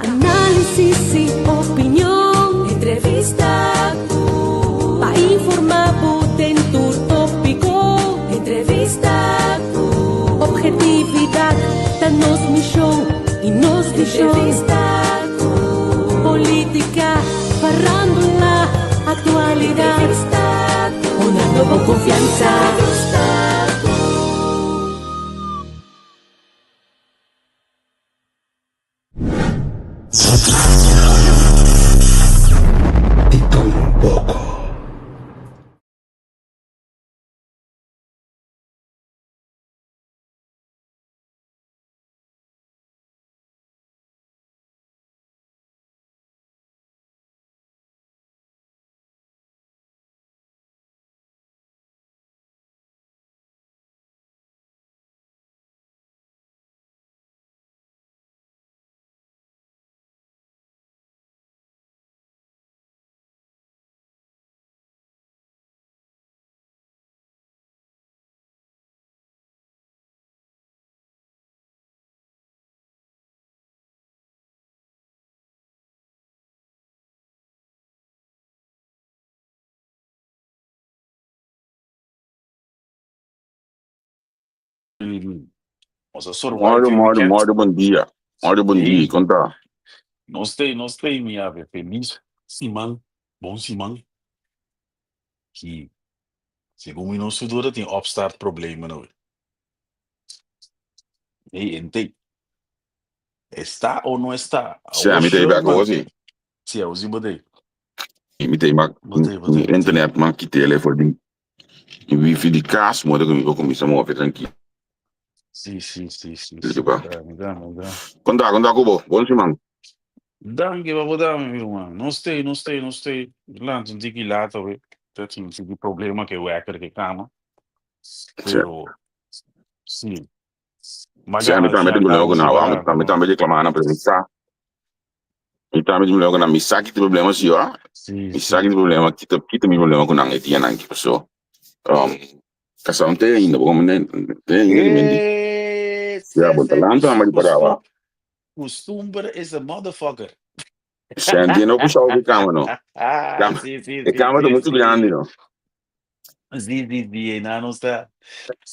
Análisis y opinión, entrevista para informar en tu tópico, entrevista objetividad, danos mi show y nos mi show, política, farándula, actualidad, una nueva confianza. De todo un poco. Nossa, sorvai Moro, foi moro, weekend. moro, bom dia. Moro, bom dia. Ei, Conta. nós tem, minha feliz. Simão, bom Simão, que segundo o nosso dura tem upstart problema, não é? Ei, ente, está ou não está? Se O a mi tei back Sherman, hoje, se é o Zibadei. mi tei mak Botei. internet man ki tele for di wifi di kas mo de ko mi samo fe tranquilo. Sim. Ba. Me dá. Conta kubo. Bom simang. Danke, vai botar, meu irmão. Não sei. Lá, não tem que lá, talvez. Tem esse problema que o hacker que cama. Se Pero, sim. a mi Magana, tambe tinha de mulher ko cabo, se na wa, bagana, mi não. tambe de clamar na presença. Mi tambe de mulher ko na missa ki problema si wa. Missa ki Sim. problema kita mi problema ko nang etia nang ki so. Kasam te ainda bom né. Te ainda de mendi. Se a botalanta ma di parawa. Costumbre is a motherfucker. Se andie no puxa o cama no. Cama. Sim. E cama do muito grande no. Sim, não está.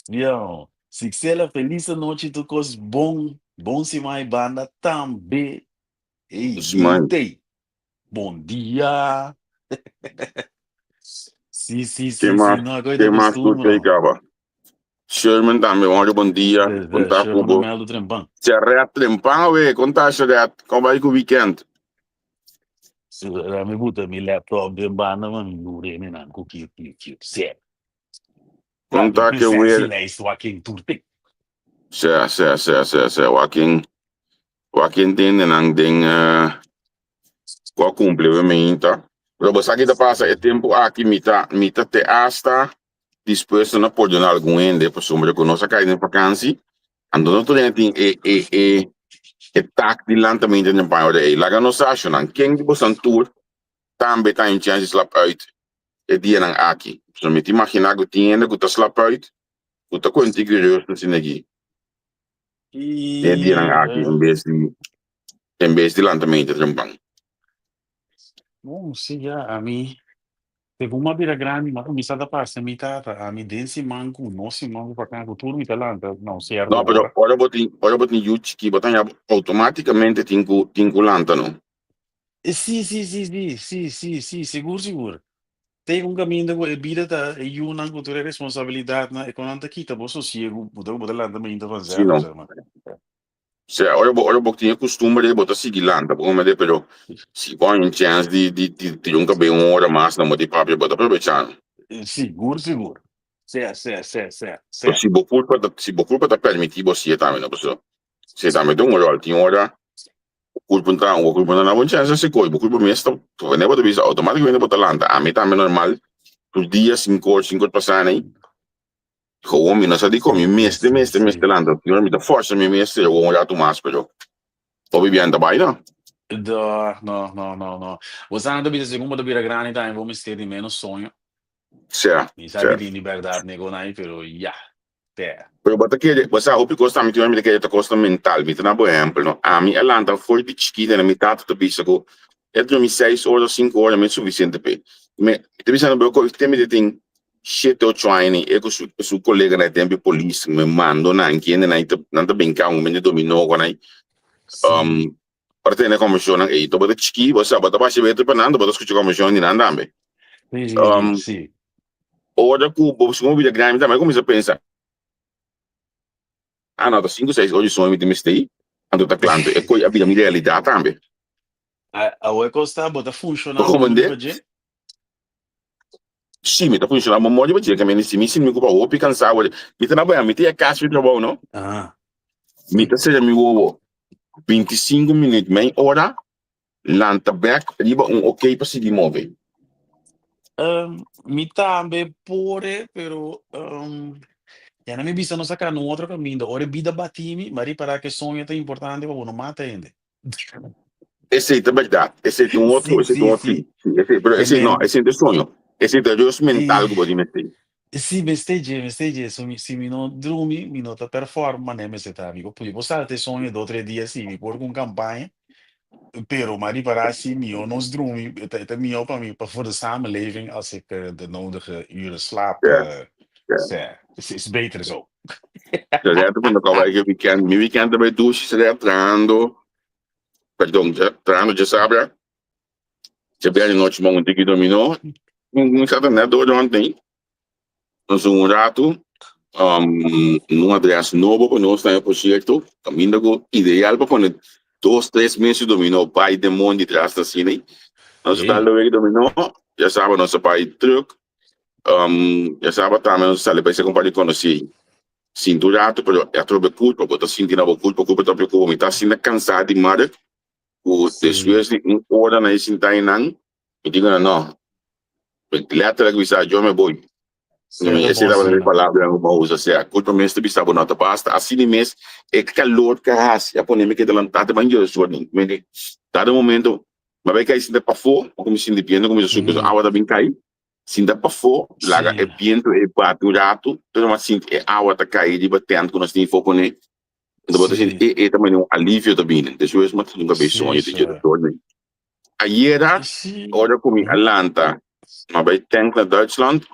Não. Se ela feliz a noite, tu cos bom se mais banda também. Ei, Simang. Intei. Bom dia. Sim, não, agora Que é mais tu costume, te não. cava? Sherman também, bom dia. Contar Deixa com eu não o me do trempão. se arreia trempão, ué, contar se arreia, como vai com o weekend? Se ela me bota meu laptop de banda, mas me dure, né, não, com que, sério. Claro, Contar que pensar ué, assim, né, isso aqui em tudo tem. se, Joaquim tem, não tem, qual cumprimento. Pero você aqui passa é tempo aqui, mita te hasta, disposto na pode dar algum ende, por sombra que nós caímos em vacância, ando não tem, tac de lançamento de paio de lá que nós achamos, quem de você tour, também tem chances lá uit. É dia nang aqui. So me te imaginar que tinha que tá slap uit, que tá contigo curioso no sinegi. É dia nang aqui, em vez de lançamento de pão. Bom, sim, a mim, teve uma vira grande, mas começava a passar, a mim desse manco, nosso manco, para cá, o turno, me lá, não, certo, Não, pero agora. olha botin yut que botan automaticamente tinco lanta não. Sim, seguro. Tem caminho da vida, tá, e uma cultura responsabilidade, né, e quando aqui, tá, bom, sossego, botar lá também, tá Sim fazendo, não. sabe, mano. Se olha botin costume de botar seguir lanta, como de pero se põe em chance de um cabelo uma hora mais não de papo botar aproveitar. Seguro. Certo. Se culpa tá permitir você também não pessoa. Se também tem uma hora, tem hora o culpa não chance se coi, o culpa mesmo, tu não pode bisa automaticamente botar lanta. A mim também normal. Os dias 5 horas passando aí. Gewoon mina sa di ko mi meste landa. Yo mi da força mi meste eu olhar tu mais pero. Tô bebendo bai não. No. Usando a segunda da Bira Grande, tá, vamos ter de menos sonho. Certo. E sabe de liberdade, nego, né, pero, yeah. Pero bota que você o pico está me tirando que costa mental, me na por exemplo, no? A mim ela anda for de chiquita na metade do bicho que eu dormi 6 horas, 5 horas, é suficiente para. Me te pensando bem que tem me tem shit ou training, eu com su colega na tempo polícia me mando na aqui na tá bem cá me dominou quando aí para ter na comissão aí to bota chiqui, você bota para se ver para bota escutar comissão e nada também. Sim. Ora que o povo se vida grande também começa a pensar. Não, 5, 6 horas só me demistei. Ando tá claro, é coisa a vida minha realidade também. A Eco está bota funcionar Como muito é? bem. Sim, me tá funcionando muito bem, que me se me culpa o cansado. Me tá na boa, me tem a casa de trabalho, não? Me tá seja me o 25 minutos, meia hora, lanta back, riba ok para se mover. Mi tambe pure, pero já não me vista não sacar no outro caminho. Ora vida batimi, mas para que sonho é importante para não mata ainda. Esse é verdade. Esse é outro, esse é outro. Esse não, esse é sonho. Esse é Deus mental que pode meter. Sì, mesteggi, se mi non dormi, mi nota performa, né, mas tá, amigo. Poi, você ter sonho 2 3 dias, sim, me pôr com campanha, pero, maar die paratie, mio, nos droom, het mio, voor de samenleving, als ik de nodige uren slaap, is beter zo. Certo, quando acaba que mi weekend também duche, se trando, perdão, trando de sabra, se bem noite bom que dominou, não sabe nada do ontem. Nós rato, num address novo para nós está por certo, caminho ideal para quando 2, 3 meses dominou pai demônio de trás da cine. Nós está lá dominou, já sabe nosso pai truck, já sabe também nós está lá para se comparar com nós. Cinturato, pero eu trovo culpa, porque sentindo a culpa também como me está sendo cansado de mar, o depois de hora na Sintainang, e digo não, letra que bisa eu me vou. Essa é a palavra que eu uso, assim, a culpa mesmo de bisa bonita basta, assim mesmo é calor que has, a poner me que adelantar mas eu sou não, me cada momento, mas vai cair se para fora, como se independe como isso que a água da bem cai. Sinda para fora, laga é viento, é baturato, então assim, é água tá caindo, batendo, quando nós temos foco, né? Então, assim, é também um alívio também, né? Deixa eu ver, mas nunca vejo sonho de diretor, né? Aí era, hora como Atlanta, mas vai ter na Duitsland,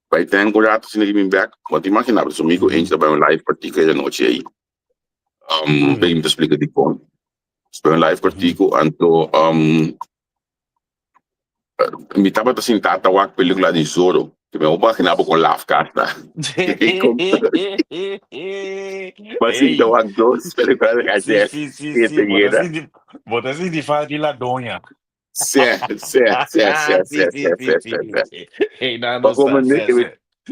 vai ter um rato, se não me back, mas imagina, mas comigo, a gente tá um live partícula da noite aí. Bem, me explica de como. Um live partícula, então, mi estaba sentado a ver película de Zorro, que me imaginaba con la casta. Mas então a dois películas de ayer. Sim. Botasse de falar de ladonha. Certo. Ei, não, Mas como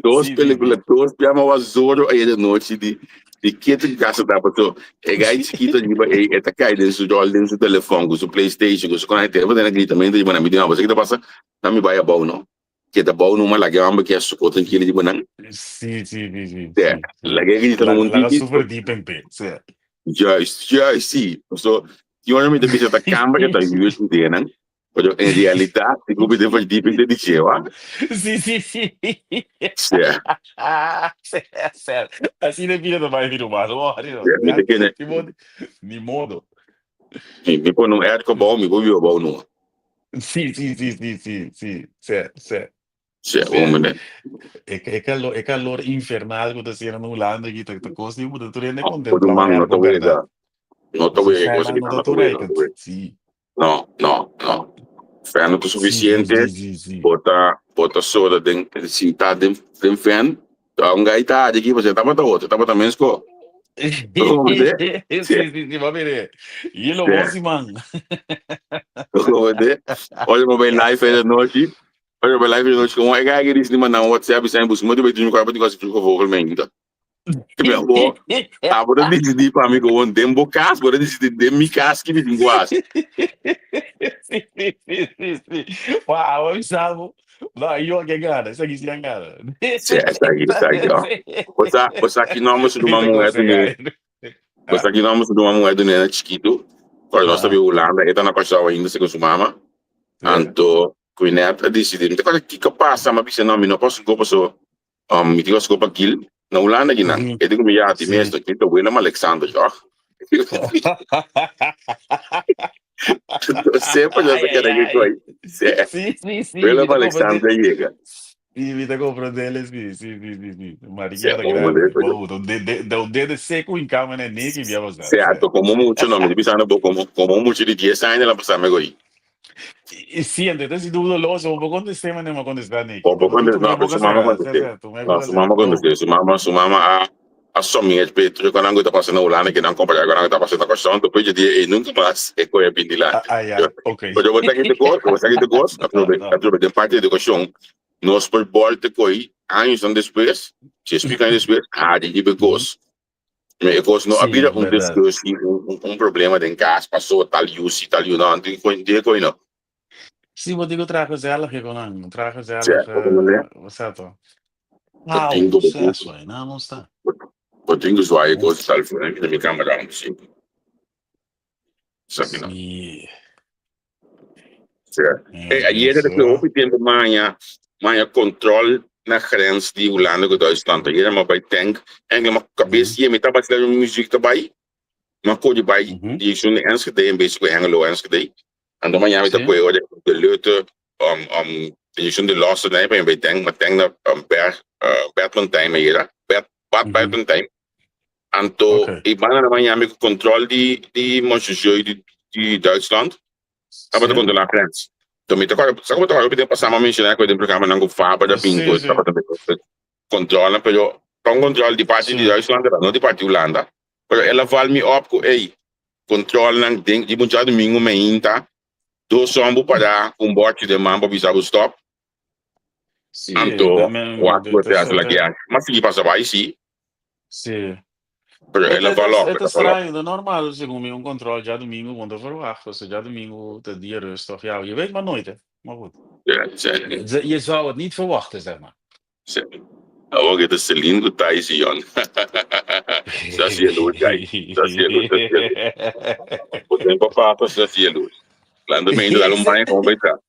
duas películas, duas piamas Zorro aí de noite de que tem casa da pessoa. É gai chiquito de tá cai dentro do telefone, com o PlayStation, com o conector, vou dar gritamento de banana, me dá, você que tá passa, não me vai a bom não. Que tá bom numa lagamba que é suporte aquele de banana. Sim. Lagay grita no mundo. Laga super deep em pé, certo. Já, sim. So, eu não me deixo da câmera que tá em vídeo de né? Mas em realidade, o grupo de voz deep de dizer, ó. Sim. Certo. Assim não vira mais vir mais, de modo. Me põe no ético bom, me vou bom não. Sim, certo. Certo, homem. É calor infernal que está sendo no Holanda aqui, tá coisa de muda, tu nem Não contemplar a verdade. Não tô vendo coisa que não tá tô sim. Não. Fan o suficiente, bota soda dentro, sentar dentro fan, um gaita aqui, você tava também esco. Sim, va bene. Io lo voglio, man. Olha o meu live da noite. Como é que é isso, mas não, WhatsApp, sem buscar, muito bem, tu não quer para te com o ainda. Meu bom, agora decidi para mim que eu não tenho casa, agora decidi de minha casa que me tem quase. Sim. Uau, eu salvo. Não, io anche gara, isso aqui se angara. Certo, ó. Você aqui não vamos de uma moeda, né? Você aqui não vamos de uma moeda, né, chiquito. Para nós também Holanda, está na costa ainda se consumava. Então, Quineta decidi, então o que passa, mas você não posso go para so, me digo só para aquilo. Na Holanda ginang. Uhum. Edi kumi yati Sim. mesmo. Kita Willem Alexander, já. Sempre já Ai, se ai, quer que ai. coi. Sim, Willem vida compra Alexander dele. chega. Sim, vida compra dele, sim. Se Mariquera homem grande. de coisa. O dedo seco em cama, né? Nem que via usar. Certo, como muito nome. De pisar no como muito de dia sai ela passar me goi. E sim, então se dúvida logo, eu vou acontecer, mas não vai acontecer, Nick. Pouco Tu quando me não, boca sumama será, quando certo? Tu me não, boca será. sumama a sominha de Pedro quando não está passando na Holanda que não compra agora não está passando a questão depois de dia e nunca mais é coisa bem de lá. Ah, ok. Eu vou ter que te gosto, vou ter que te gosto, aproveita parte da questão. Nós por volta coi anos antes depois, se explica depois, de gosto. Mas gosto não Sim, havia verdade. problema em casa, passou tal e não, tem coisa não. Sim, vou dizer tragas ela que não, tragas ela Certo, como é? que, certo? Botinho, Sucesso aí, não está. botinho zoaia coisa tal, né? Que me câmera assim, sabe não. Sim, Certo. E aí era que só. houve tempo manhã controle na grens de Holanda com Duitsland. Aí era uma by tank, eigenlijk uma cabeça e me tava fazendo música também, uma coisa by de zo'n Enschede, een beetje Hengelo Enschede. En dan manhã me tá Sim. com de luta de zo'n de laatste nee bij tank, maar tank na Bertlandtime hier, Bertlandtime. Ok. Anto, ik ben na manhã me controle de Monchengeu de Duitsland. Tava de Sim. controlar a grens. Então, me toca, sabe como eu podia passar uma menção com o programa não fava da pingo, Sim. tava também controla, pero com controle de parte de Sim. Duitsland, não de parte de Holanda. Pero ela fala me op com, ei, controle não tem, de muito domingo me inta, do sombo para bote de mambo bisa stop. Sim, Anto, o também, ato você hace la guia. Mas se passa vai sim, sim. pero ela fala op, É ela fala op. estranho, é normal, segundo um controle já domingo, quando eu for lá, ou seja, já domingo, de dia rustig, ja, je weet maar nooit, hè. Maar goed. Je zou het niet verwachten, zeg maar. Agora que você lindo tá aí, Sion. Já se luz, guys. Já se luz, já se luz. O tempo passa, já se luz. Lá no meio da Alemanha, como vai estar?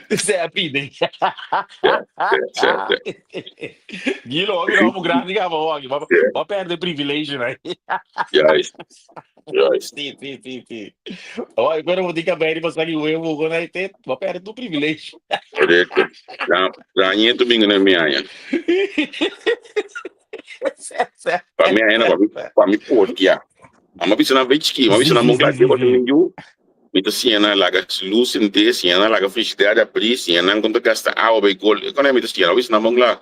Isso é a pide. Certo. Gilo, vamos grande, vamos perder privilégio, né? Yes. Sim. Olha, agora eu vou ter que abrir para sair o eu vou na IT, vou perder do privilégio. Correto. Já nie domingo na minha área. Para minha área, para mim, porque ama bisa na vetski, ama bisa na mongla de botar ninho. Mita siena laga luz em te, siena laga frigideira abrir, siena quando gasta água vai gol. Quando é mita siena, bisa na mongla.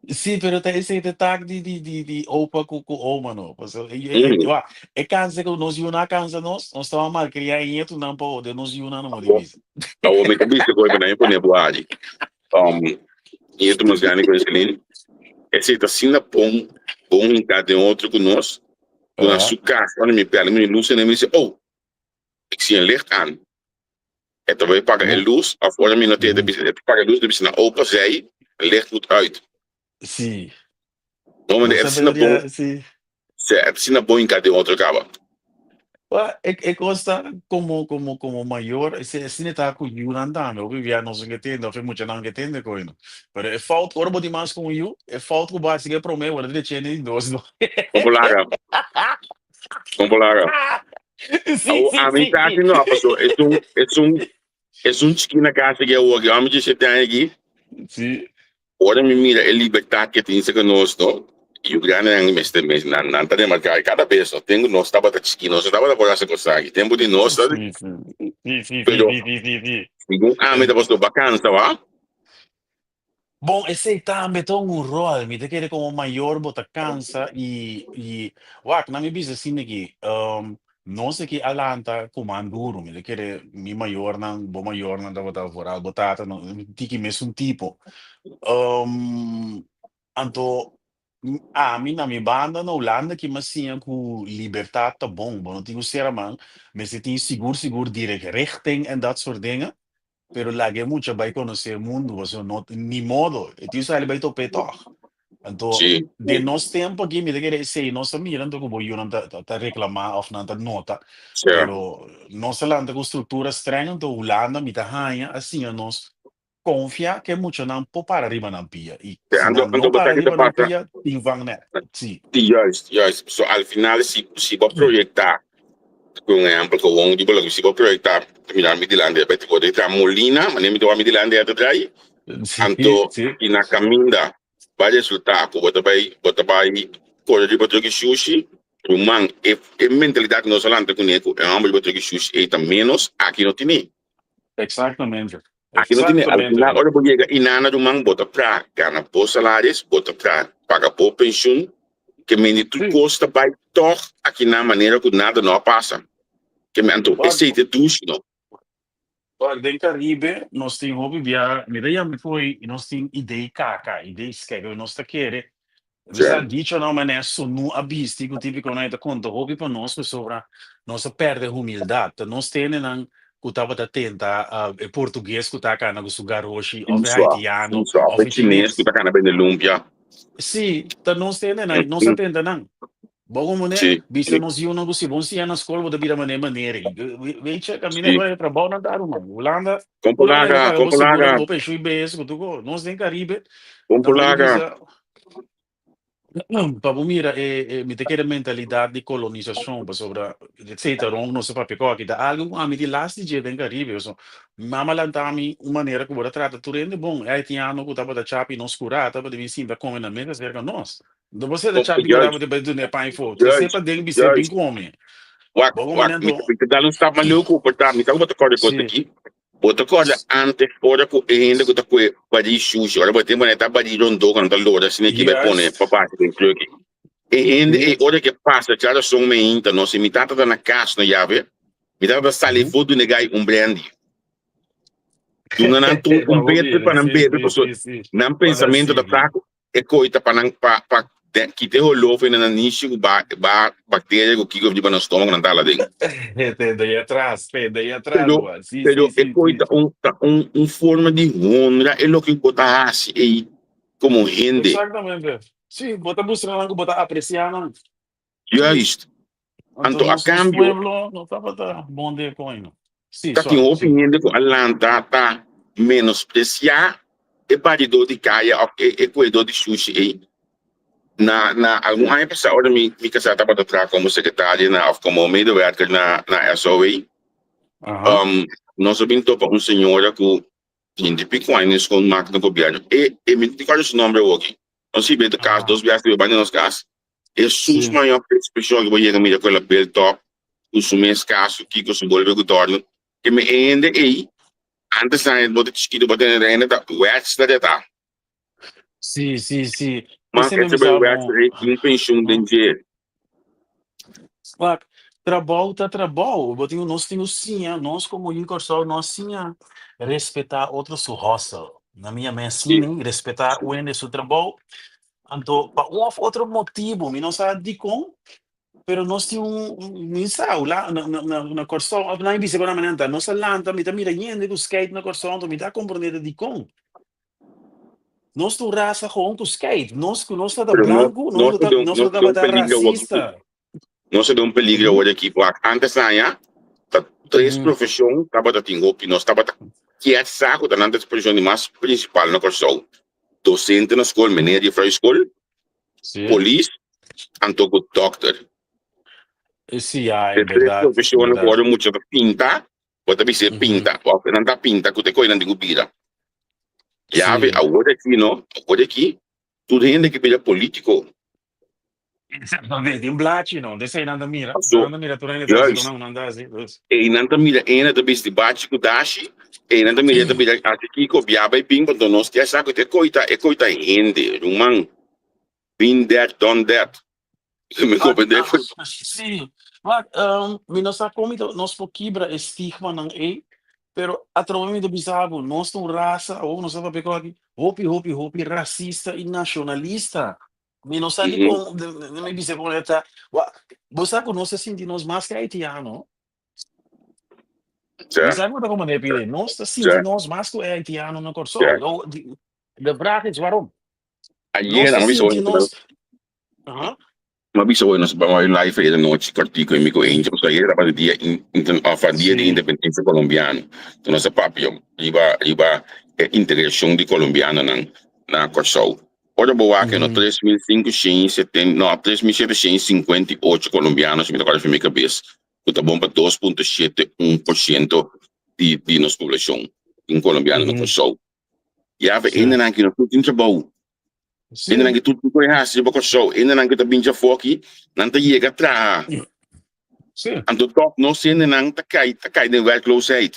Sim, pero esse detalhe de opa com oma, não. É cansa que nós iam na casa nós estamos mal criar em tu não pode, nós iam na não divisa. Então, me também se coisa nem por nevoade. E tu mas ganha com esse link. Esse tá sendo bom em cada outro com nós. Com a sua casa, quando me pega, me luz e me diz, oh, ik zie een licht aan. En dan wij pakken een luz, of worden we noteerd, pakken luz, dan is een open zij, een licht moet uit. Sim. Então, é assim na bom em cada outro acaba. É costa como maior, se assim está com o andando, eu vivia não se entende, eu fui muito não entende com isso. Mas é falta, agora body mais com o é falta que o básico é para mim, agora de tinha nem dois. Compolaga. A mim tá assim não, pessoal, é chique na casa que eu hoje, a mim disse tem aqui. Sim. Ora me mira, é liberdade que tem que nós, não? E o grande é que mestre, não tá de marcar cada vez, tenho nós estava da chique, nós estava por essa coisa aqui, tempo de nós, sabe? Sim. Segundo, me dá você bacana, tá? Bom, esse também tem rol, me te como maior bota cansa na minha bisa assim aqui, não sei que alanta comanduro, me te mi maior não, bom maior não dá botar fora, botata não, tiki mesmo tipo, anto a mim na minha banda na Holanda que mas sim com liberdade tá bom não tenho ser man, mas se tem seguro direct richting en dat soort dingen. Pero lagi mucho vai conhecer o mundo, você não ni modo, e tu sai vai tope toch. Então, de nós tempo aqui me querer sei, nós mirando como eu não tá reclamar of não tá nota. Pero nós lá com estrutura estranha, então Holanda me tá ranha assim a nós confia que mucho não pôr para arriba na pia. E se Ando, não para botando arriba na passa. pia, tem vão né. Sim. Juist. So, al final, si vou projetar, por exemplo, que o tipo, se vou projetar, mirar Midilândia, vai ter que Molina, mas nem me dou a Midilândia atrás, anto, Sim. e na caminda, vai resultar, que bota vai, coisa de botar que sushi, rumang, e mentalidade não solamente com ele, é um botar que sushi, e tá menos, aqui não tem. Exatamente. Aqui não tem, al final, hora por chegar, e nada rumang, bota pra, ganha por salários, bota pra, paga por pensão, que me tu custa vai toch aqui na maneira que nada não passa. Que me anto, esse é tudo, não. Olha, em Caribe, nós temos hobby via, me dei me foi, e nós temos ideia caca, ideia esquerda, nós tá querer. Você dice não, mas isso não abisti, que tipo que não é da conta, hobby para nós, pessoa, nós perde a humildade, nós temos não, que estava a tentar, português, que está cá na sugar hoje, ou haitiano, ou chinês, que tá cá na Lumpia. Sim, nós temos não, nós tenta não. Bom, mané, bisa nós iam não se bom se na escola da vida maneira. Veja, caminho vai para bom nadar, mano. Holanda, Compolaga. vou para chui bes, que tu nós tem Caribe. Compolaga. Para mira me te quer mentalidade de colonização, para sobre etc. Não se para pecar aqui, algo a mim de last dia tem Caribe, so mama lantami uma maneira que bora trata tu rende bom, haitiano que tava da chapi não escura, tava de vizinho da come na mesa cerca nós. Do você da chapi que tava de bedu ne pai fo, você para dentro você bem come. Me dá um stop maluco, portanto, me dá uma coisa aqui. Outra coisa, antes, ora que ainda que tá com badi sushi, ora bater mané tá badi rondo quando tá loura, assim que vai pôr papá tem truque. E ainda ora que passa, já são me inta, não se me tá na caixa na chave, me dá sali fodo negai brandy. Tu não tu betre para não betre, não pensamento da fraco, é coisa para não para que te rolou foi na nicho ba bactéria que de para no estômago não tá lá dentro. Daí atrás. Pero é coisa forma de honra é o que botar assim como rende. Exatamente. Sim, bota buscar não bota apreciar não. Justo. Então a cambio não tava bom de coisa. Sim, tá que opinião de que Atlanta tá menospreciar e parido de caia e coisa de sushi aí. Na alguma época hora me casar tava atrás como secretária na como medewerker na SOA. Nós vimos para senhora que de Picuanes com máquina de governo e me diga o nome aqui. Nós se vê de caso dos viagens de banho nos casos. É sus maior expressão que vai chegar com aquela belt top, os meus casos que com o bolso do torno que me ainda aí antes da botar esquido botar ainda da west da data. Sim. Mas esse vai west em pensão de dinheiro. Trabalho, nós temos sim, nós como incursor, nós sim respeitar outros roça. Na minha sim, respeitar o ende seu trabalho. Então, para outro motivo, não sabe de como, pero nós temos mensal lá na cursão, na invisa agora manhã, nós lanta, me tá mirando com skate na cursão, me tá compreendendo de como. Nós tu raça com o skate, nós tá da branco, nós tá racista. Nós é peligro hoje aqui, porque antes aí, três profissões, estava tendo que nós estava que é saco da antes profissão mais principal na cursão. Docente na escola, menina de escola, polícia, antogo doctor. Sim, é verdade. Três profissões agora muito pinta, pode ser pinta, ou não tá pinta, que tem coisa de gubira. Já vê agora aqui, tudo ainda que pela político. Exatamente, um blate não, desse aí nada mira, tu ainda não anda assim. E nada mira, ainda também se bate com dashi, e nada mira também aqui com biaba e ping, quando nós temos saco de coita rende, rumang, been there, done that. Me compreende? Sim, mas nós comida, nós por quebra estigma não é, pero através do bizarro, nós não raça ou nós vamos pegar aqui, hopi racista e nacionalista. Me não sabe como, me disse como está. Você conhece assim nós mais que haitiano? Você sabe como é que nós assim nós mais que haitiano na corso. De vraag is waarom? Ayer não me soube. Mas bisa nós vamos lá e fazer noite cartico e me coende, porque ayer era para dia de independência colombiano. Então nossa papio, iba integração de colombiano na Corsol. Ora boa que no 3.758 colombianos me tocaram minha cabeça. Puta bom para 2,71% de nossa população em colombiano na Corsol. E a ver ainda não que não tudo trabalho. Ainda não que tudo conhece de Corsol. Ainda não que tá bem já foque, não tá chega atrás. Anto top não se ainda não tá cai de werkloosheid.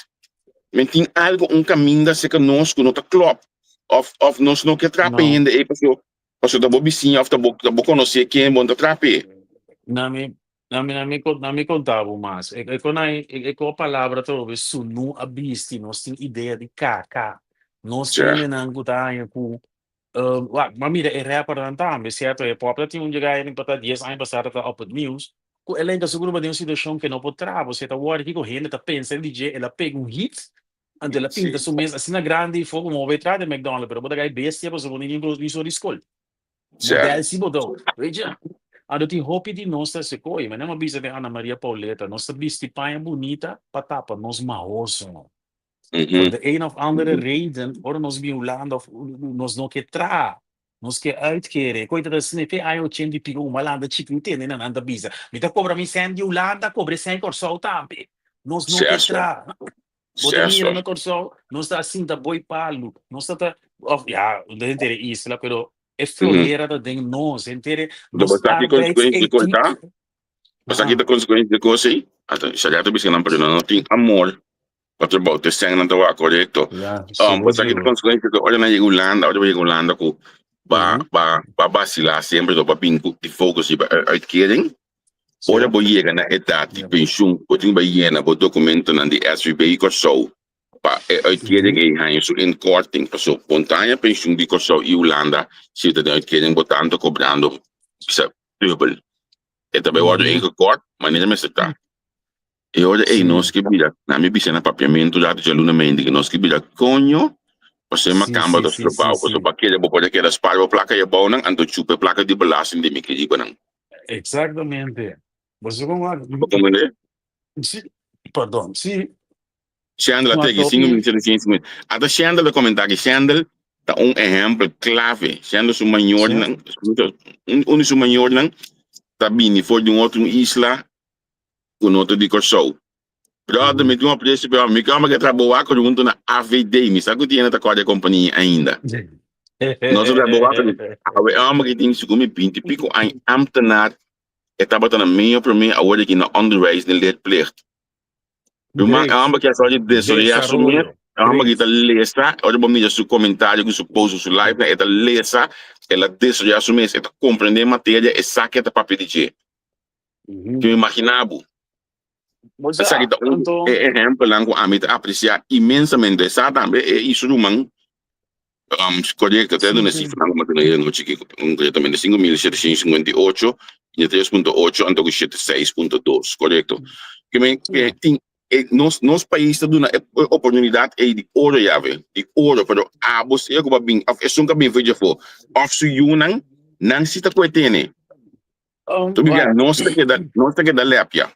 Men tem algo caminho da se que nós não tá klop. Of nós não que trape ainda é passo da bobicinha of da boca conhecer quem bom da trape. Na me contava mas com a palavra talvez sunu abisti nós tem ideia de kaka nós tem na gutanha com mas mira é representante certo é próprio tem chegar em para 10 anos passar tá op news com elenco seguro mas tem uma situação que não pode trabalhar você tá worry que correndo tá pensando DJ ela pega hit ante ela pinta sua mesa assim na grande fogo move atrás de McDonald's pero botar aí bestia você não ninguém incluso de escola modelo se botou veja Ado tem roupa de nossa sequoia, mas não é uma bisa de Ana Maria Pauleta. Nossa vestipanha bonita, patapa, nós maoso. Voor de een of andere reden worden ons violando, of nos não quer tra, nos quer uitkeren. Coita da snipe, ai o cem de pico, malanda chico intende na anda bisa. Me tá cobra mi sen de Holanda, cobre sen corsol tampe. Nos não quer tra. Bota mira na corsol, nos tá assim da boi palo, nos tá ja, de intere isla, pero é florera da den nós, intere. Mas aqui consequência de cortar. Mas aqui da consequência de coisa aí, até já já tô pensando não tem amor. Wat er about is zijn dat wel correct. Mas aqui da consequência que olha na Holanda com ba vacilar sempre do papinho de focus e uitkering. Ora bo chega na idade de pensioen, o tem vai na bo documento na de SVB Corsol. Pa uitkering e gaan so inkorting, so spontane pensioen die Corsol e Holanda zit de uitkering botando cobrando dubbel. Het bij worden ingekort, maar niet meer zitten. E ora nós que vira, na minha piscina papiamento já de aluna mente que nós que vira conho, você uma camba dos trabalhos, você para que ele pode querer spar a placa e bom não, ando chupa placa de belasting de micro não. Exatamente. Você como perdão, se Chandler tege 5 minutos, 5 minutos. Até Chandler comentar que Chandler tá exemplo clave. Chandler su maior não, su maior não, tá bem for de outro isla com outro de Corsol. Brother, me deu uma preço para me calma que trabalhar com junto na AVD, me sabe que tinha na quadra companhia ainda. Nós trabalhar com a ama que tem segundo pinto pico em ambtenaar estava na meio para mim agora aqui na underwise de leerplicht. Uma ama que é só de desorientação, ama que tá lesa, olha bom dia seu comentário que seu post seu live, é tá lesa, ela desorientação, é tá compreender matéria e saque tá papel de que imaginava. Mas aqui tá exemplo lá com a mim apreciar imensamente essa também é isso do man correto até no cifra não material no chique concretamente 5.758 e 3.8 ando com 76.2 correto que tem nos países tá dando oportunidade de ouro já de ouro pero você como bem é um caminho feito for of su yunan não se tá coetene tu me vê nós tá que da lepia.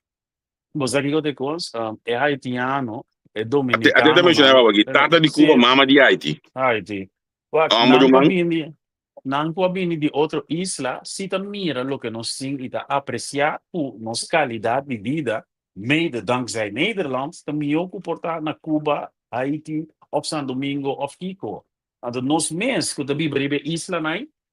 Mas aqui eu te coisa é haitiano, é dominicano. Até mencionava aqui, tata de Cuba, mama de Haiti. Haiti. Não pode de outra isla, se tu mira o que nós temos e apreciar nossa qualidade de vida, mede dankzij Nederland, também eu comportar na Cuba, Haiti, of San Domingo, of Kiko. Então nós mesmos que também bribe isla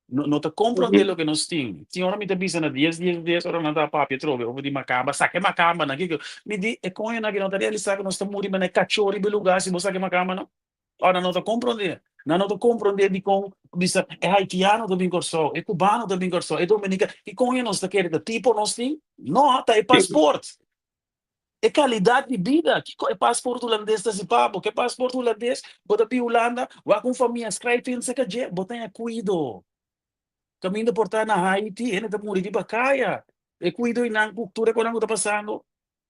não te compreender o que nós temos. Senhora me avisa na 10 horas não dá papo, trove, ou de macamba, saque macamba, naquilo. Me diz, é com ele que não está realizando que nós estamos morrendo, mas é cachorro e lugar se você saque macamba, não? Ora, não te compreender. Não te compreender de como, é haitiano também corso, é cubano também corso, é dominicano. E com ele nós está querendo, tipo nós temos? Não, é passaporte. É qualidade de vida. Que é passaporte holandês da Zimbábue? Que é passaporte holandês? Bota para Holanda, vai com família, escreve em seca, bota em cuido. Caminho portar na Haiti, ele está morrendo de bacaia. E cuido na cultura que está passando.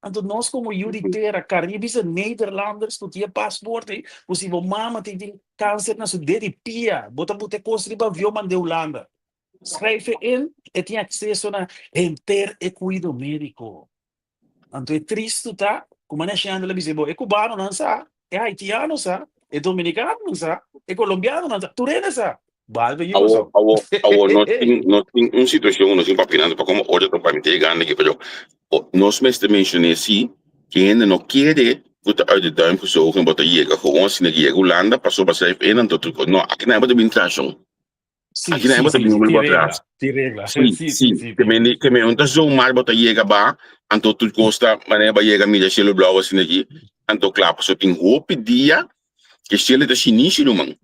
Então, nós como Juditeira, Caribes e Nederlanders, que tinha passaporte, possível mama tem câncer na sua pia, bota botar coisa de avião de Holanda. Escreve ele e tem acesso a inteiro e cuido médico. Então, é triste, tá? Como é que é cubano, não sabe? É haitiano, sabe? é dominicano, não sabe? É colombiano, não sabe? Tu renda, sabe? Balde aí, Awo, pessoal. awo, não tem uma situação, não tem papinando para como outra para me ter ganho aqui, pero nós mesmo mencionei assim, que ainda não quer puta uit de duim gezogen, wat de jäger gewoon sin de Holanda, passou para sair en tot não, aqui não é para bem tração. Sim, Aqui não é sim, para sim, bem sim, voltar ti atrás. regla, ti regla. Sim, Sì, sì, sim, sì, ti. que me onde zo maar wat de jäger ba, anto tu costa, mané ba jäger mi de selo blauwe sin aqui, anto klaar, so tem hoop dia, que selo de chinese no man.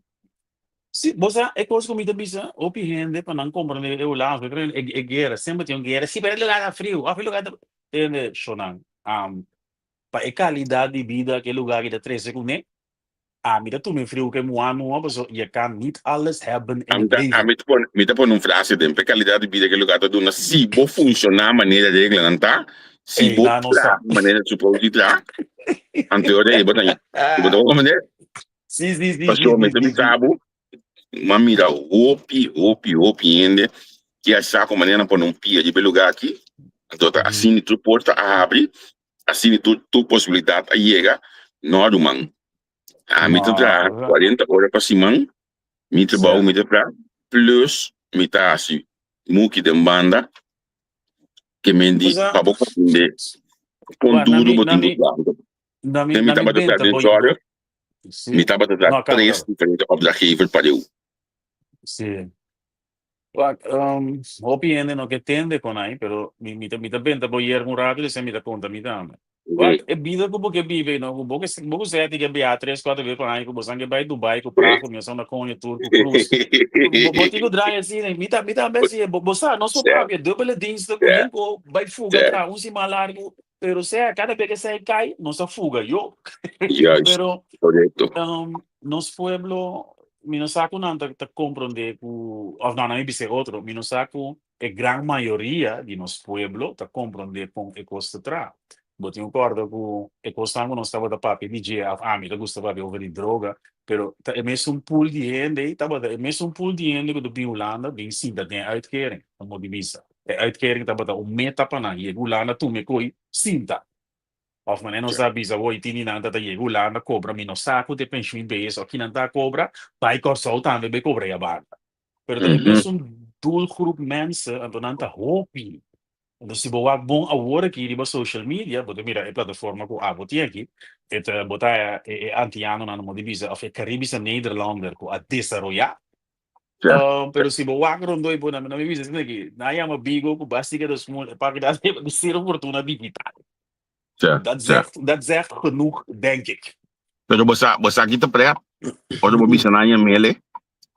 Sì, bosa, e cosa come ti bisa, o pi gente, pa non comprare le ulanze, e guerra, sempre tem guerra, sì, per il lugar frio, a lugar de shonan, pa e qualidade de vida que lugar de 3 seconden, mida tu me frio que moano, so, je kan niet alles hebben in het leven. Me te pon een frase de qualidade de vida que lugar tá dando, se bo funcionar maneira de regla não tá, se Ehi, bo là non tra sta. maneira de supor tra, ante ora e botan, e botan como maneira, Sì, sì, sì, sì, passou me sì, te sì, mi sì. cabo, ma mira hopi ende, que achar como maneira pon um pia de lugar aqui, então Mhm. assim tu porta abre, assim tu possibilidade a chega, não do man. A me te Ma, tra 40 horas para cima, me te bau sì. me te pra, plus me tá assim, muki de banda, que me di Bosa, pa boca de pon guarda, duro botin do lado. Tem me na mi tava de benta, praten poi, sorry, me sì. tava de No, acaba, três acaba. diferentes opdrachtgevers para eu. Sì. Guarda, OPN no che tende con AI, però mi da benta poi ieri un rapido e se mi da conta mi dà. Guarda, e vida como que vive, no? Como que sete que via 3, 4 vezes com AI, como sangue vai Dubai, com prazo, minha são da Conha, Turco, Cruz. Botigo dry assim, né? Me dá bem assim, bossa, não só paga, dubbele diensten, com Certo, yenko, vai fuga, certo. tra, um cima largo, pero se cada vez que sai cai, não se fuga, yo. Juist, Pero correto. nos pueblo, Minosaku não te compreende, ou não, não me dice outro, Minosaku, a grande maioria de nos pueblo te compreende com o custo tra. But eu concordo com o custo não estava da papi DJ, me gusta papi over de droga, pero é mesmo pool de gente, é mesmo pool de gente que do Holanda, bem sim, da tem uitkering, a modibisa. É uitkering, tá o meta para na, e Holanda tu me coi, sinta. Of man não sabe se o itini nanda ta yego lá na cobra mi no saco de pension base o kinanta cobra vai corso também be cobra ya banda. Pero é Uhum. mesmo doelgroep mensen en dan ta hopi. Dus se boa bom agora aqui de social media, porque mira, é plataforma com a botia aqui, é botar é antiano na mo divisa of é Caribische Nederlander com a desarrollar. Certo, Pero se boa rondo e bona na me visa aqui, na ya ma bigo com básica dos para que dá ser oportuna digital. certo, certo. Dat zegt genoeg, denk ik. Pero você aqui tá pré, ora bo bisa na mele,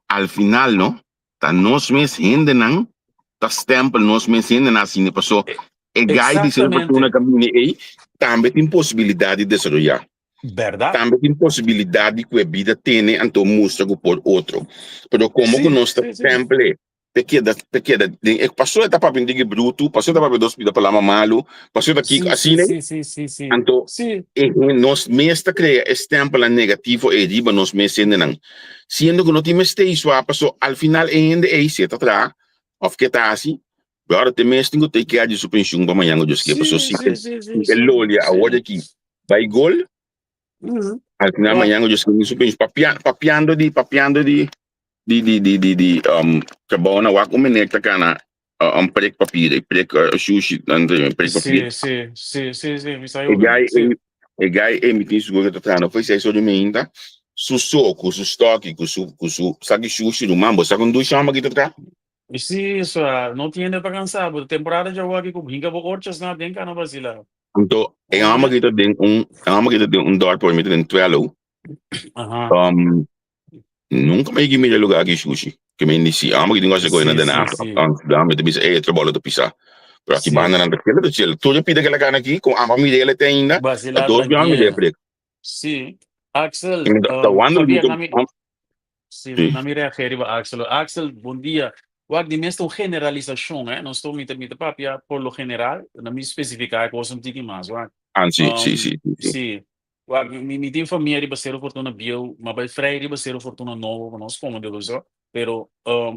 al final no, tá nós mes hende não, tá stempel nós mes hende na assim, passou. E gai de ser oportuna Exactamente. caminho aí, também tem possibilidade de desarrollar. ¿Verdad? Também tem possibilidade que a vida tem, então mostra por outro. Pero como que Sí, nós sí, sí. sempre pequena, passou a etapa de bruto, passou a etapa de hospital para lá malo, passou daqui Sí, assim, sí, né? sí, sí, sí, sí. Então, Sí, nós mesmo cria stempel negativo e riba nós mesmo não. Sendo que não temos isso, passou al final ainda é isso, tá atrás, of que tá assim. Agora tem mesmo que ter que agir suspensão para amanhã, eu disse que passou sí, sim, sí, sí, sí, que sí, lolia a hora sí. aqui, vai gol. Mhm. Al final Well, amanhã eu disse que suspensão papiando de trabalho na wak umenekta ka na prek papier, prek sushi, prek papier. sí, sí, sí, sí, sí, mi sai E bene. gai Sí. mi tin sugo que tá no foi sei sobre meinta. Su soco, su stock, cu su sagi sushi do mambo, sa con due chama que tá. Y sí, eso, no tiene para cansar, pero temporada ya voy aquí con hinga por orchas na denka na basila. Então, Oye, é uma que tem dólar por meter em 12. ajá. Um, nunca me give me de lugar aqui sushi. Que me disse, ama que tem coisa coisa Sí, na sí, dena, sí, dá me te bisa trabalho de pisa. Pero aqui sí. banda na daquela do cielo. Todo pida que ela cana aqui com a família ela tem ainda. A Basila dois já me deu tranquila. preto. Sí. Axel, Da wando sabía dito. que a mí, sim, Sim. na minha reagir a Axel. Axel, bom dia. Wag di mesto generalização, não estou me papia por lo general, não me especificar coisa um tique mais, wag. Ah, sì. Sim, wag me tem família de baseiro fortuna bio, mas vai freio de baseiro fortuna novo, nós como de uso, pero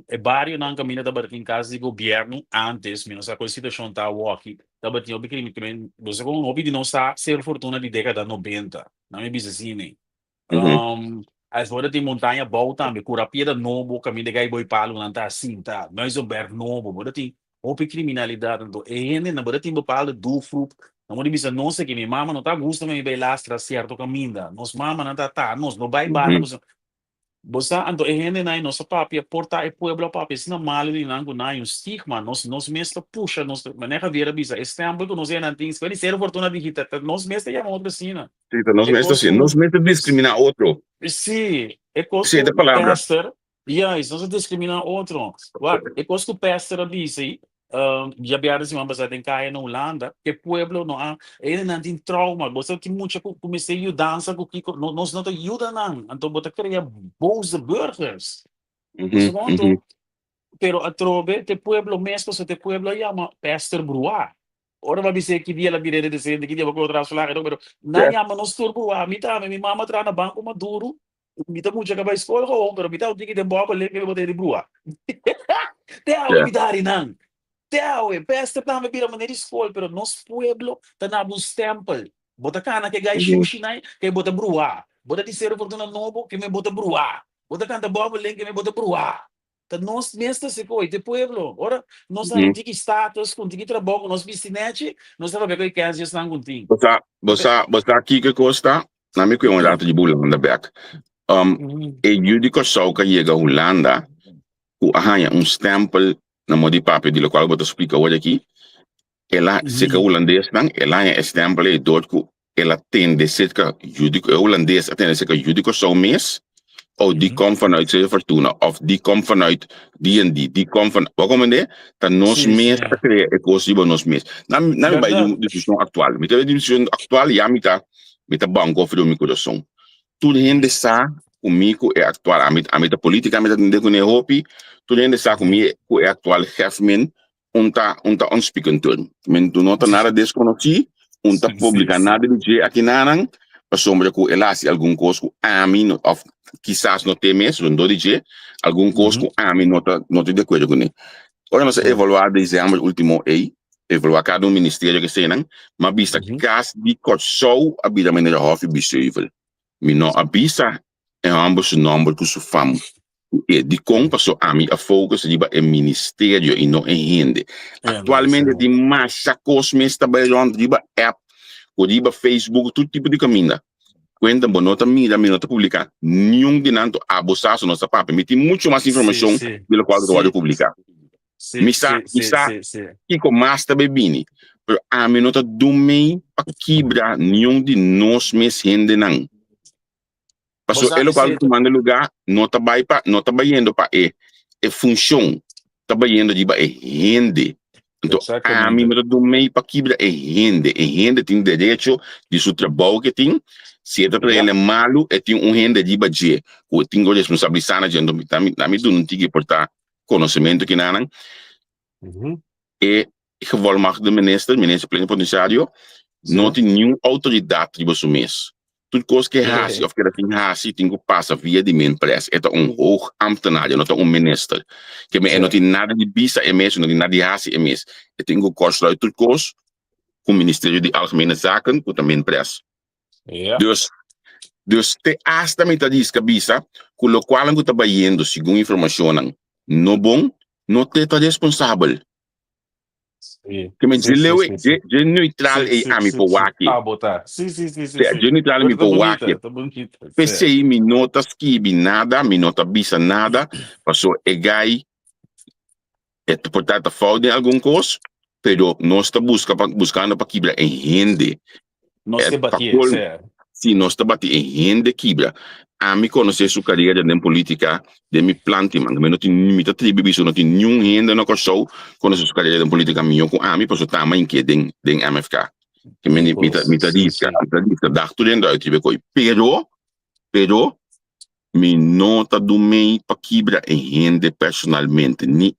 é barrio não caminha da barca em casa de governo antes, menos a coisa situação tá walkie, da barca o biquíni que você com o de não está ser fortuna de década 90, não me bisa assim, né? Mhm. As fora tem montanha boa também, curapira novo, caminho de gai boi palo, não tá assim, tá? Nós o ber novo, bora tem opi criminalidade, então, e na bora tem bopalo do fruto, não pode dizer, não sei que minha mama não tá gostando de belastra certo caminho, nos mama não tá, nós não vai bala, você ando ehene na nossa papia porta e pueblo papia se não mal de nango na um stigma nos mestre puxa nos maneira vera bisa estambo que nos é não tem se ser fortuna de hita nos mestre já outra sina Então, nós é mesmos assim, nós cosco mesmos discriminar outro. sim é Sim, da cosco palavra. pastor isso não se discrimina outro é cosco pastor disse já vieram se uma passada em caia na Holanda que pueblo não há ele não tem trauma você tem muito comecei a dança com que nós não te ajuda não então você cria bons burgers você contou pero a trove te pueblo mesmo se te pueblo llama pastor brua ora vai dizer que dia la virede de ser que dia vou contra falar pero não llama nos tur brua mi mama tra na banco maduro mi ta muito acaba escola pero mi ta o que de boa le que botar de brua te a Yeah. mi dari não Teawe, peste pa me pira maneira escola, pero nos pueblo tá na bus temple. Bota cana que gai xuxi nai, que bota brua. Bota de ser fortuna novo, que me bota brua. Bota canta bobo len que me bota brua. Tá nos mesta se coi, de pueblo. Ora, nós não tem status, com tem trabalho, nós bistinete, nós tava bem que as estão com tim. Você aqui que costa, na minha coisa lá de bula na back. E judico só que chega a Holanda, o arranha stempel na modi papel de local bota explica hoje aqui. Ela se que holandês não, ela é stempel e dort que ela tem de ser que judico holandês tem de ser que judico só mês. Of die komt vanuit zijn Fortuna, of die komt vanuit die en die komt van, wat komen die? Dan nos mes, ik was hier bij nos mes. Na bij de discussie actual, met de discussie actual, ja, met de bank of de microfoon. Toen hen de sa, comigo é actual, a met de politica, met de kunnen hopi, toen hen de sa comigo é actual, geef men, unta onspieken turn. Men do not nada desconhecido, unta publica nada de aqui narang, para sombra que elas algum coisa a mim of quizás não tem mesmo, não dizer, algum coisa a mim não te de acordo com ele. Ora nós evaluar dezembro último aí, evaluar cada ministério que seja, mas vista caso de corso a vida maneira hof bisível. Me não avisa é ambos número que su fam. E de como passou a mim a focus de é ministério e não é rende. Atualmente de massa cosme está trabalhando de app, ou de Facebook, todo tipo de caminho. Quando a nota mira, a nota publicar, nenhum de nanto abusar sobre nossa papel, me tem muito mais informação pelo qual eu vou publicar. Misa, que com mais também bem, pero a minha nota do meio para quebrar nenhum de nós mesmos rende não. Passou ele qual tomando lugar, nota vai indo para função, tá indo de rende. Então, a minha nota do meio para quebrar rende tem direito de seu trabalho que tem. Se ele é malo, tem rende de budget, ou tem responsabilidade na gente, também não tem que portar conhecimento que não. E gevolmachtigde de minister plenipotenciário, não tem nenhuma autoridade de você mês. Tudo coisa que hace, of que tem hace, tem que passar via de minha empresa. É um hoog ambtenaar, não é minister. Que não tem nada de bisa mês, não tem nada de hace mês. É tem que construir tudo coisa com o Ministério de Algemene Zaken, com a minha empresa. Dus te hasta metade diz que bisa, com o qual eu estava indo, segundo informação, não bom, não te está responsável. Que me diz, é neutral e a mim por aqui. Sim. É neutral me por aqui. Pensei, me nota esquive nada, me nota bisa nada, passou é gai, é portanto falta em algum coisa, pero nós está buscando para quebrar em rende. Nós debater, sim, nós debater em rende quebra. A mim conhecer sua carreira de política, de me plante, mas não tem muita tribo, não tem nenhum rende no corso, conhecer sua carreira de política minha com a mim, posso estar mais que den MFK. Que me diz, dá tudo dentro da tribo coi. Pero me nota do meio para quebra em rende personalmente, nem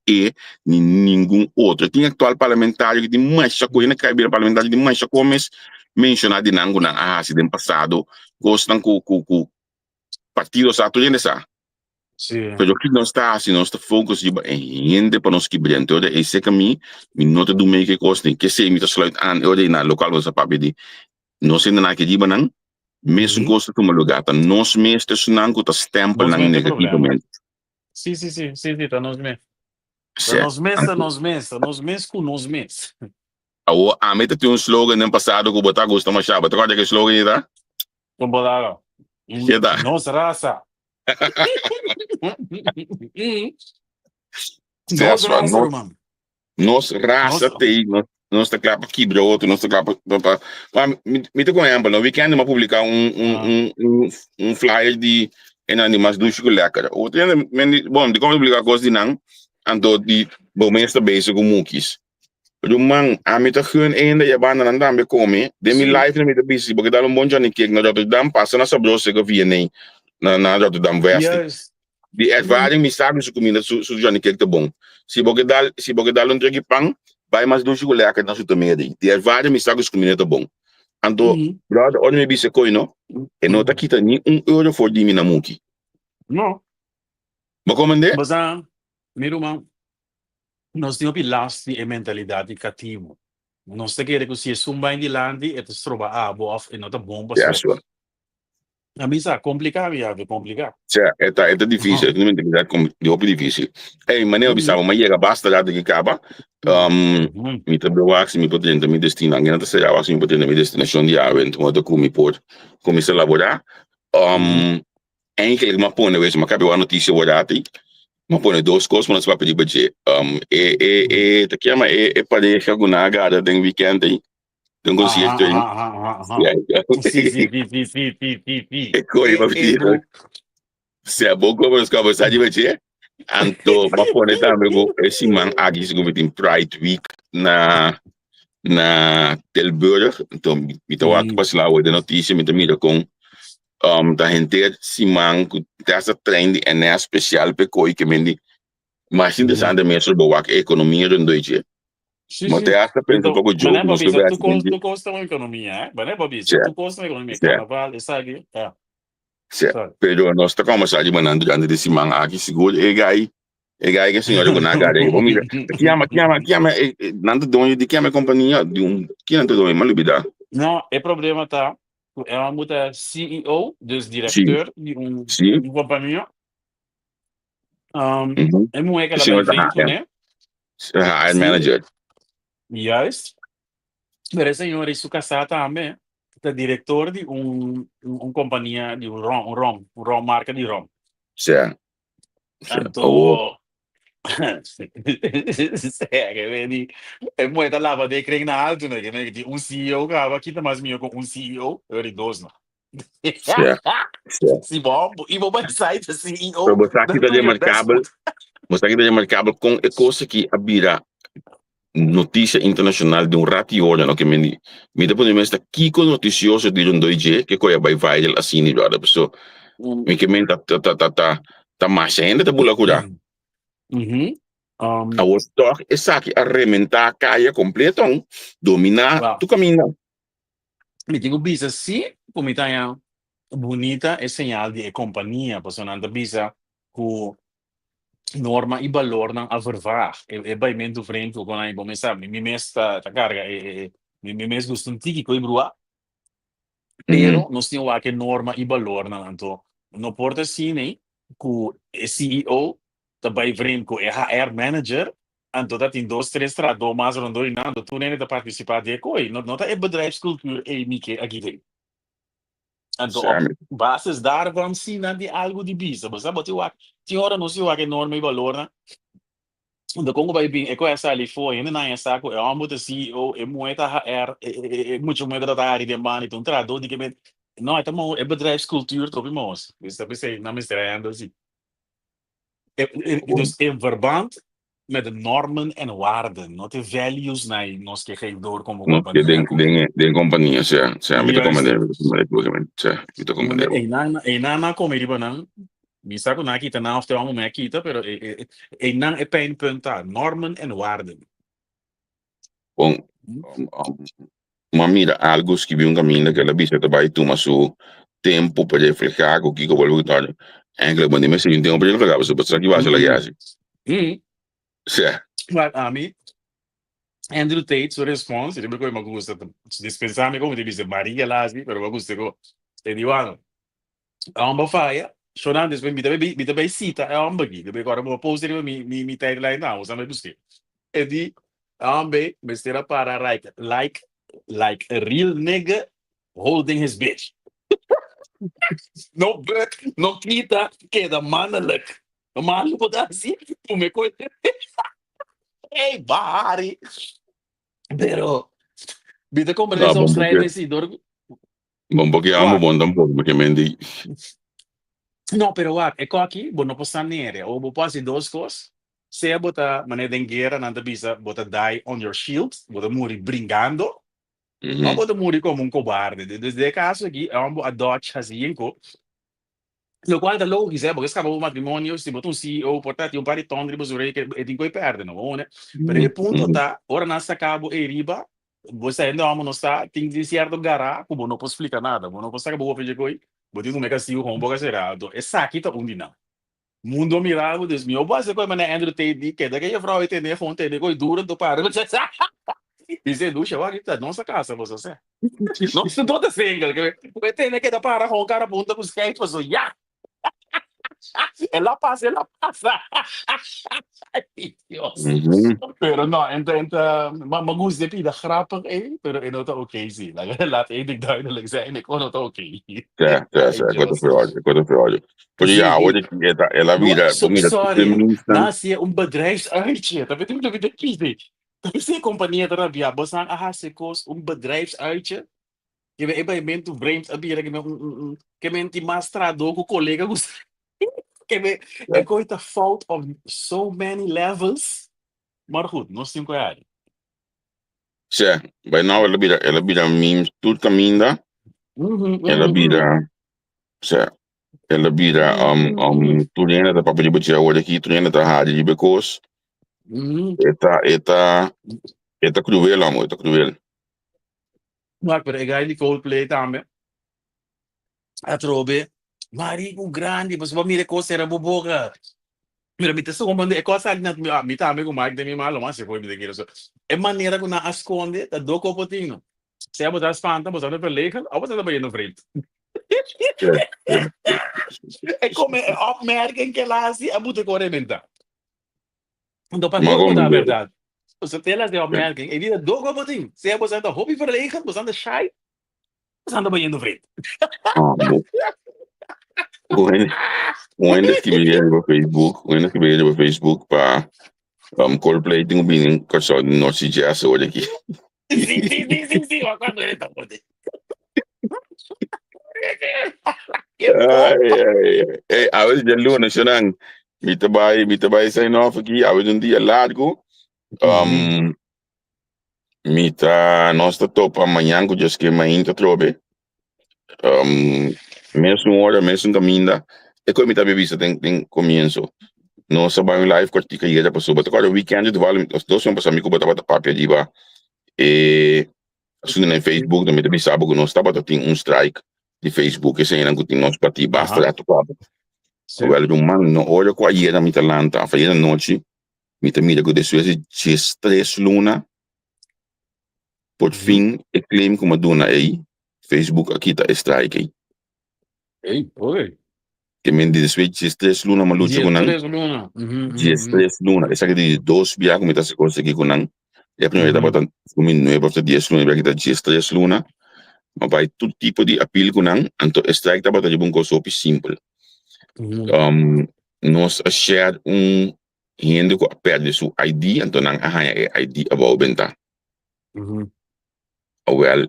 nenhum outro. Tem atual parlamentário que tem mais coisa na cabeça parlamentar de mais coisas mencionado de nango na acidente passado, gostam com partidos atuais Sim. Pero que não está assim, não está focus de rende para nós quebrar. Então, esse caminho, me nota do meio que gosta, que se me está sluit aan, eu na local was a papi de, não sei na que diba não, Mesmo gosta de uma lugar, tá nós mesmos não que tá stempel Nós não mesmo tem problema. negativamente. Sim, tá nós mesmo. Tá Certo. nós mesmo com nós mesmos. A meta tem um slogan no passado que botar gosta mais chave. Tu conhece que slogan aí, tá? Vamos botar Que tá? nossa raça. Certo, Nossa raça, irmão. Nós raça Nossa. tem, nós tá claro que quebra outro, nós tá claro para me te conhece, no weekend eu publicar um flyer de animais do chocolate. Outro ano, bom, de como publicar coisas de não, ando de bom mês tá bem com mukis. Pero man, a mim tá gewoon ainda e a banda não dá me come, de mi Sim. life não me tá busy, porque dá um bom Johnny Cake na Rotterdam, passa na sabrosa que via nem na Rotterdam West. Yes. De ervaring me sabe se comida su Johnny Cake tá bom. Se você dá um drink pão, vai mais do chocolate na sua também. De ervaring me sabe se comida tá bom. Ando, brother, onde me bise coi no? E não tá quita nem €1 for de mina muki. Não. Mas como é? Mas meu irmão, nós temos pilastre e mentalidade cativa. Nós temos que se sumba em landi e te troba a boa e não tá bom para É só. a mim é complicado, é complicado. Cioè, è difficile, economicamente è difficile. E ma ne ho visto, ma ieri basta da che capa. Mi trovo wax, mi potente, mi destino, anche non sei wax, mi potente, mi destinazione di avent, modo come se lavora. Eigenlijk ma pone wees, ma capi una notizia guardati. Ma pone due cose, ma non si va per il budget. Te chiama e pareja con una gara del weekend. Non consiglio. Sì. E coi va finire. Se a boca vai ficar você de ver, anto ma pone também go esse man aqui se governa Pride Week na Tilburg, então me tô aqui para lá o de notícia me mira com da gente se man que dessa trend é especial para coi que mendi mais interessante mesmo boa a economia do doide. Mas te acha pensa um pouco jogo no seu verso. Tu costa uma economia, mas não é babisa, tu costa uma economia, carnaval, sabe? Pero nós está como sabe manando já desse man aqui seguro e gai que a senhora com a gare vamos mira chiama nando dono de chiama companhia de que não dono mas libida não é problema tá é uma muda CEO dus diretor de companhia é muito que ela vai vir né hire manager yes mas a senhora isso casada também é diretor de companhia de rom marca de rom certo então vedi e muito lá de crer na alto né que CEO que aqui tá mais minha com CEO eu dois não se bom e vou pensar de CEO você aqui tá de mercado com a coisa que a vira notícia internacional de ratio no que me depois me está aqui com noticioso de 2G que coisa vai viral assim e blá pessoa me que me tá mais ainda tá bula cura a stock é aqui a rementar a caia completa dominar tu caminho me tenho bisa sim como tá bonita é sinal de companhia personando bisa com norma e valor não avervar é bem muito frente com a bom sabe me mesta tá carga me mes gosto tiki coi brua pero nós temos lá que norma e valor não então não porta sim né com CEO também frente com HR manager então tá tem 2-3 trado mais rondo e não tu nem tá participar de coi não tá é bedrijfscultuur é me que aqui vem então bases daar van zien de algo de bisa mas sabe tinha hora não sei o que norma e valor né então como vai bem é com essa ali foi ainda não é saco é um muito CEO é muito HR é muito muito da área de mano então trado de que não é também é bedrijfscultuur top irmãos isso tá pensei não me estranhando assim dus in verband met de normen en waarden, not de values nee, nos que geeft door como companhia. De companhia, sim, me comandei, me comandei. Nana como ele banang, me saco na kita na ofte amo me kita, pero nang é pijnpunt daar, normen en waarden. Bom, uma mira algo que vi caminho que ela bisa vai tomar seu tempo para refletir o que eu vou lutar. Eigenlijk wanneer mensen hun tempo para refletir, você pode aqui vai lá já. Mas a mim Andrew Tate sua resposta, ele me coisa gusta dispensar me como ele diz Maria lá assim, pero eu gosto E di ano, amba faia, chorando, bita bei sita, e amba aqui, depois agora vou poster mi timeline não, usa me busque. E di, ambe, mestera para like a real nigga holding his bitch. No but, no kita, queda mannelijk. Man moet dat zien, toen me kon. Hey, bari. Pero, bita como Ah, eles bom, escrevem porque, assim, dor. bom, porque amo What? bom tampoco, porque mendi. No, pero what? Eko aqui, bo não posso nere. Ou bo posso duas coisas. Se bota maneira de guerra, nanda bisa, bota die on your shield, bota muri brincando, ou bota muri como cobarde. Desde caso aqui, é um adote assim, lo qual da logico, perché scava un matrimonio, si bota un CEO, portati un pari tondi, busure che e in cui perdono, one. Perché il punto sta, ora nasta cabo e riba, você ainda vamos não está, tem de certo gará, como não posso explicar nada, não posso saber o que foi, bote no mega CEO com boca cerrado, é saque tá onde não. Mundo mirável, Deus meu, basta coisa mané Andrew Tate, que daqui a frau entender, fonte de coisa dura do para, dizer ducha, olha, tá nossa casa, você. Não se toda single, que tem que dar para com cara ponta com skate, você já. Ela passa, ela passa. Ai, Deus. Pero no, maar moest dit niet grappig, pero en dat oké zie. Laat ik duidelijk zijn, ik kon het oké. Coisa pior. Porque já, Zie, hoje ela vira, mira, sorry, feminista. nasce bedrijfsuitje. Dat weet ik niet kiezen. Dat is een compagnie dat er via Bosan Ahase kost, bedrijfsuitje. Je bent tu vreemd, que me ti mastrado com colega, que me é coisa fault of so many levels. Maar goed, nós temos que Cioè, vai no, ela vira memes, tudo caminha, ela vira, cioè, ela vira, tu ainda tá papel de botia hoje aqui, tu ainda tá rádio de becos, eta cruel, amor, eta cruel. Maar ik ga die Coldplay também. A trobe, marico grande, mas vamos mirar coisa era boboga. Mira, me testou como é coisa ali na me também com mais de mim malo, mas se foi me daquilo só. É maneira que na esconde, tá do copotinho. Se a botar as pantas, botar para legal, a botar também no frente. É como é opmerking que lá assim, a botar com rementa. Então para botar a verdade. Você tem las de opmerking, e vida do copotinho. Se a botar hobby para legal, botar shy, botar também no frente. Onde que me no Facebook para Coldplay tem bem coisa no se jazz hoje aqui. Sim, quando ele tá por aí. A vezes de luna, senang, me trabalha sign off aqui, a vezes dia largo, me tá, nós tá topa amanhã, que eu já que mais ainda trobe, mesmo hora, mesmo caminho, e como me tá bebida, tem começo, nós trabalhamos live, corti que ia para suba, agora o weekend, os dois vão passar, me cuba tá papel de ba, e assim no Facebook, também tá sabe que nós tá tem strike de Facebook, esse ainda que tem nós partir basta lá tocado. Well, no olha com a iera me tá lanta, a iera noite, me tá mira que desses dias 3 luna, por fim, e claim como dona aí, Facebook aqui tá strike aí. Ei, oi. Que me diz dias 3 luna, mas luta com não. Dias 3 luna, essa que diz 2 via como tá se conseguir com não. E a primeira tá botando como 9 para 10 luna, aqui tá dias 3 luna. Mas vai todo tipo de apelo com não, então strike tá botando de um coisa simples. Nós share gente que perde sua ID, então não arranha ID about benta. Well,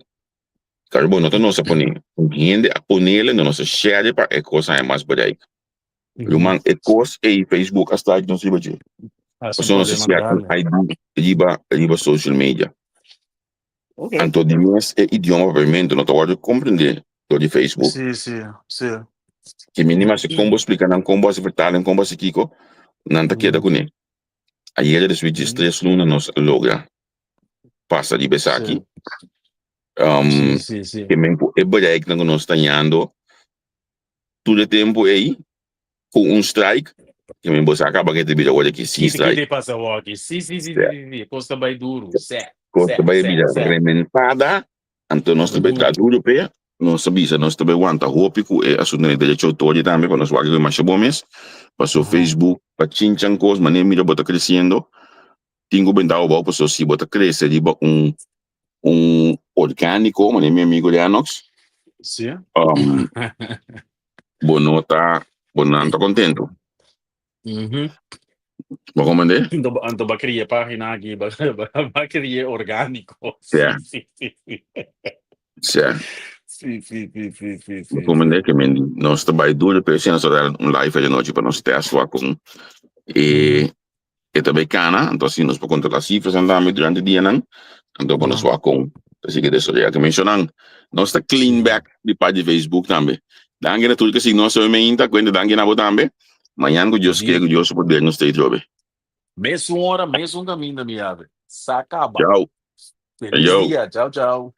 carbo não tá nossa poner. Gente a poner não nossa share para é coisa é mais barato. Lumang é coisa e Facebook hasta não se pode. Só nossa share ID riba social media. Então de mais é idioma permanente, não tá pode compreender do Facebook. Sim. Que mínima se como explicar não como se vertalen como se kiko não tá queda com ele. Aí ele desvia 3 luna nos logra passa de besaki. Sim. Que mesmo é bereik que nós estamos todo tempo aí com strike que mesmo você acaba que te vira olha que sim strike. Que passa walk. Sim. Costa vai duro. Costa vai vira rementada. Então nós também tá duro pé. não sabia, se nós também aguenta, hope que é assunto de direito todo também, para nós vai que mais bomes, para o Facebook, para chinchan coisas, mas nem mira bota crescendo, tenho bem dado para pessoa se bota crescer, de orgânico, mas nem meu amigo de Anox, Sim. bonota, bonanta contento, vou comandar? Então, vai criar página aqui, vai criar orgânico. Yeah. Sim. Certo. Sim. Vou comandar que nós trabalhamos duro, para nós dar live de noite para nós testar com e também cana, então assim nós podemos controlar cifras andando durante o dia, não? Então para nós com assim que isso já que mencionam, nós está clean back de página de Facebook também. Danke natuurlijk que nós somos ainda quando danke na também. Amanhã que Deus quer que Deus poder nos ter jobe. Mesmo hora, mesmo caminho da minha ave. Sacaba. Tchau. Feliz dia. Tchau.